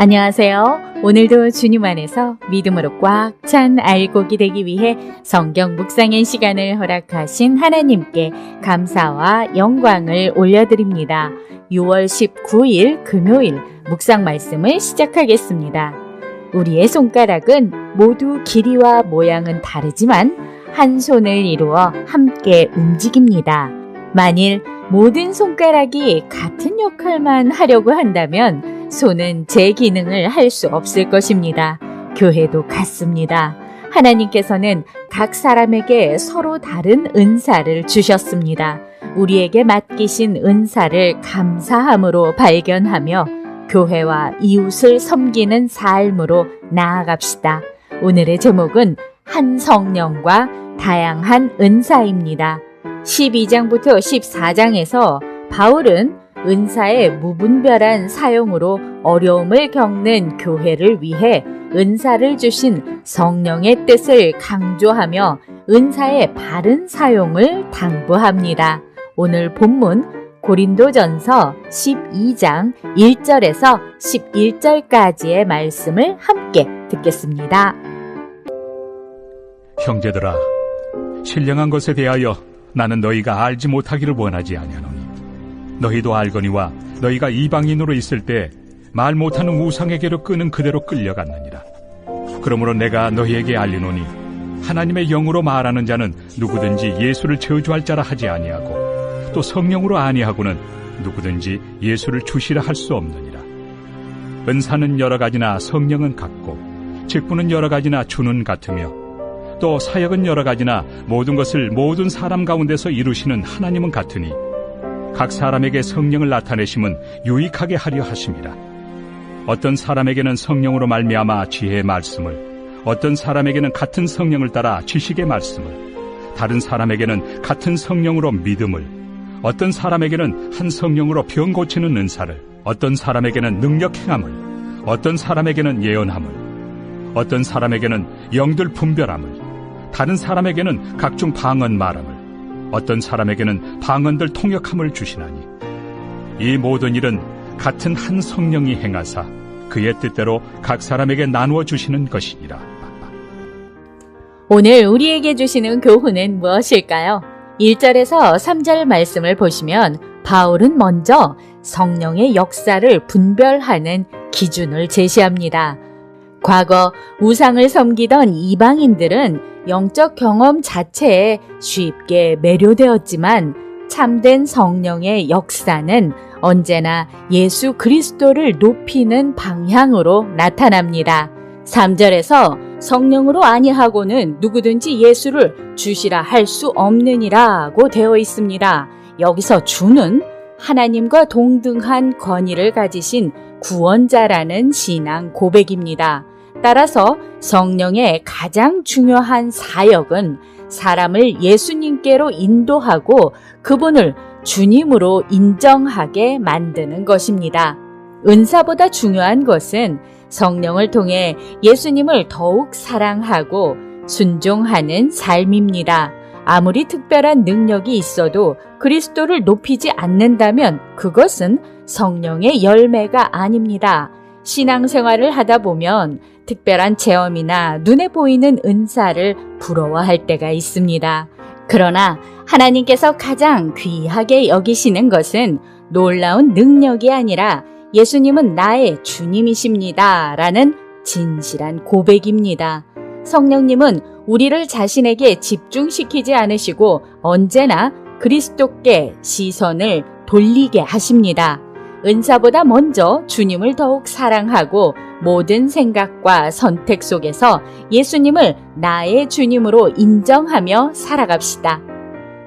안녕하세요. 오늘도 주님 안에서 믿음으로 꽉 찬 알곡이 되기 위해 성경 묵상의 시간을 허락하신 하나님께 감사와 영광을 올려드립니다. 6월 19일 금요일 묵상 말씀을 시작하겠습니다. 우리의 손가락은 모두 길이와 모양은 다르지만 한 손을 이루어 함께 움직입니다. 만일 모든 손가락이 같은 역할만 하려고 한다면 손은 제 기능을 할 수 없을 것입니다. 교회도 같습니다. 하나님께서는 각 사람에게 서로 다른 은사를 주셨습니다. 우리에게 맡기신 은사를 감사함으로 발견하며 교회와 이웃을 섬기는 삶으로 나아갑시다. 오늘의 제목은 한 성령과 다양한 은사입니다. 12장부터 14장에서 바울은 은사의 무분별한 사용으로 어려움을 겪는 교회를 위해 은사를 주신 성령의 뜻을 강조하며 은사의 바른 사용을 당부합니다. 오늘 본문 고린도전서 12장 1절에서 11절까지의 말씀을 함께 듣겠습니다. 형제들아, 신령한 것에 대하여 나는 너희가 알지 못하기를 원하지 아니하노니 너희도 알거니와 너희가 이방인으로 있을 때 말 못하는 우상에게로 끄는 그대로 끌려갔느니라. 그러므로 내가 너희에게 알리노니 하나님의 영으로 말하는 자는 누구든지 예수를 저주할 자라 하지 아니하고 또 성령으로 아니하고는 누구든지 예수를 주시라 할 수 없느니라. 은사는 여러 가지나 성령은 같고 직분은 여러 가지나 주는 같으며 또 사역은 여러 가지나 모든 것을 모든 사람 가운데서 이루시는 하나님은 같으니 각 사람에게 성령을 나타내심은 유익하게 하려 하심이라. 어떤 사람에게는 성령으로 말미암아 지혜의 말씀을, 어떤 사람에게는 같은 성령을 따라 지식의 말씀을, 다른 사람에게는 같은 성령으로 믿음을, 어떤 사람에게는 한 성령으로 병 고치는 은사를, 어떤 사람에게는 능력 행함을, 어떤 사람에게는 예언함을, 어떤 사람에게는 영들 분별함을, 다른 사람에게는 각종 방언 말함을, 어떤 사람에게는 방언들 통역함을 주시나니 이 모든 일은 같은 한 성령이 행하사 그의 뜻대로 각 사람에게 나누어 주시는 것이니라. 오늘 우리에게 주시는 교훈은 무엇일까요? 1절에서 3절 말씀을 보시면 바울은 먼저 성령의 역사를 분별하는 기준을 제시합니다. 과거 우상을 섬기던 이방인들은 영적 경험 자체에 쉽게 매료되었지만 참된 성령의 역사는 언제나 예수 그리스도를 높이는 방향으로 나타납니다. 3절에서 성령으로 아니하고는 누구든지 예수를 주시라 할 수 없느니라고 되어 있습니다. 여기서 주는 하나님과 동등한 권위를 가지신 구원자라는 신앙 고백입니다. 따라서 성령의 가장 중요한 사역은 사람을 예수님께로 인도하고 그분을 주님으로 인정하게 만드는 것입니다. 은사보다 중요한 것은 성령을 통해 예수님을 더욱 사랑하고 순종하는 삶입니다. 아무리 특별한 능력이 있어도 그리스도를 높이지 않는다면 그것은 성령의 열매가 아닙니다. 신앙생활을 하다 보면 특별한 체험이나 눈에 보이는 은사를 부러워할 때가 있습니다. 그러나 하나님께서 가장 귀하게 여기시는 것은 놀라운 능력이 아니라 예수님은 나의 주님이십니다 라는 진실한 고백입니다. 성령님은 우리를 자신에게 집중시키지 않으시고 언제나 그리스도께 시선을 돌리게 하십니다. 은사보다 먼저 주님을 더욱 사랑하고 모든 생각과 선택 속에서 예수님을 나의 주님으로 인정하며 살아갑시다.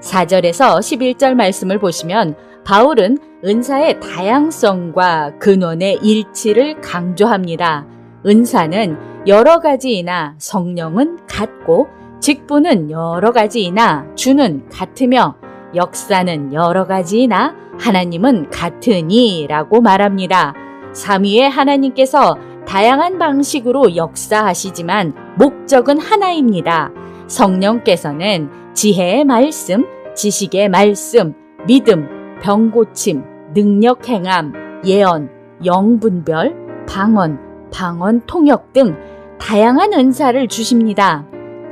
4절에서 11절 말씀을 보시면 바울은 은사의 다양성과 근원의 일치를 강조합니다. 은사는 여러 가지이나 성령은 같고 직분은 여러 가지이나 주는 같으며 역사는 여러 가지이나 하나님은 같으니 라고 말합니다. 삼위의 하나님께서 다양한 방식으로 역사하시지만 목적은 하나입니다. 성령께서는 지혜의 말씀, 지식의 말씀, 믿음, 병고침, 능력 행함, 예언, 영분별, 방언, 통역 등 다양한 은사를 주십니다.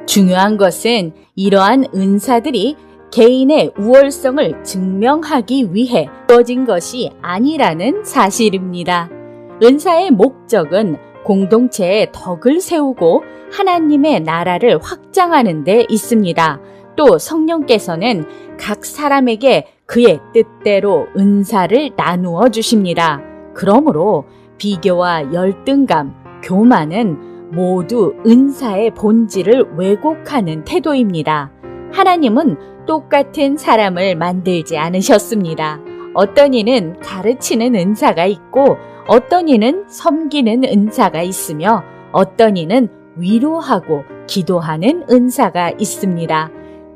중요한 것은 이러한 은사들이 개인의 우월성을 증명하기 위해 주어진 것이 아니라는 사실입니다. 은사의 목적은 공동체의 덕을 세우고 하나님의 나라를 확장하는 데 있습니다. 또 성령께서는 각 사람에게 그의 뜻대로 은사를 나누어 주십니다. 그러므로 비교와 열등감, 교만은 모두 은사의 본질을 왜곡하는 태도입니다. 하나님은 똑같은 사람을 만들지 않으셨습니다. 어떤 이는 가르치는 은사가 있고 어떤 이는 섬기는 은사가 있으며 어떤 이는 위로하고 기도하는 은사가 있습니다.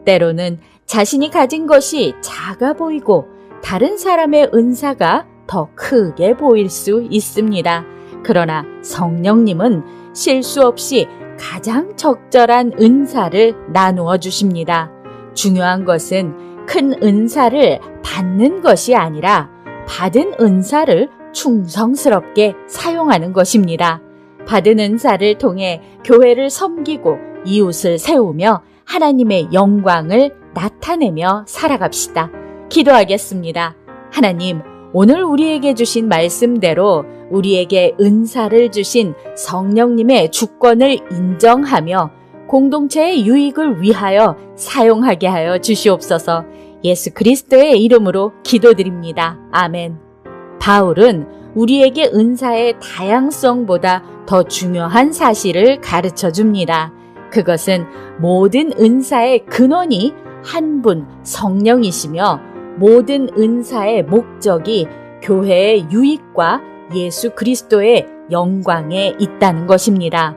때로는 자신이 가진 것이 작아 보이고 다른 사람의 은사가 더 크게 보일 수 있습니다. 그러나 성령님은 실수 없이 가장 적절한 은사를 나누어 주십니다. 중요한 것은 큰 은사를 받는 것이 아니라 받은 은사를 충성스럽게 사용하는 것입니다. 받은 은사를 통해 교회를 섬기고 이웃을 세우며 하나님의 영광을 나타내며 살아갑시다. 기도하겠습니다. 하나님, 오늘 우리에게 주신 말씀대로 우리에게 은사를 주신 성령님의 주권을 인정하며 공동체의 유익을 위하여 사용하게 하여 주시옵소서. 예수 그리스도의 이름으로 기도드립니다. 아멘. 바울은 우리에게 은사의 다양성보다 더 중요한 사실을 가르쳐 줍니다. 그것은 모든 은사의 근원이 한 분 성령이시며 모든 은사의 목적이 교회의 유익과 예수 그리스도의 영광에 있다는 것입니다.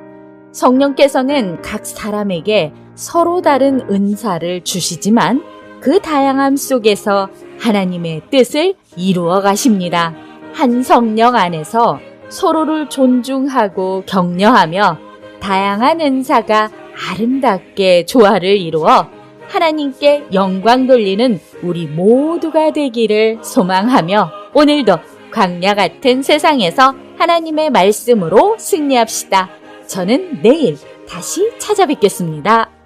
성령께서는 각 사람에게 서로 다른 은사를 주시지만 그 다양함 속에서 하나님의 뜻을 이루어 가십니다. 한 성령 안에서 서로를 존중하고 격려하며 다양한 은사가 아름답게 조화를 이루어 하나님께 영광 돌리는 우리 모두가 되기를 소망하며 오늘도 광야 같은 세상에서 하나님의 말씀으로 승리합시다. 저는 내일 다시 찾아뵙겠습니다.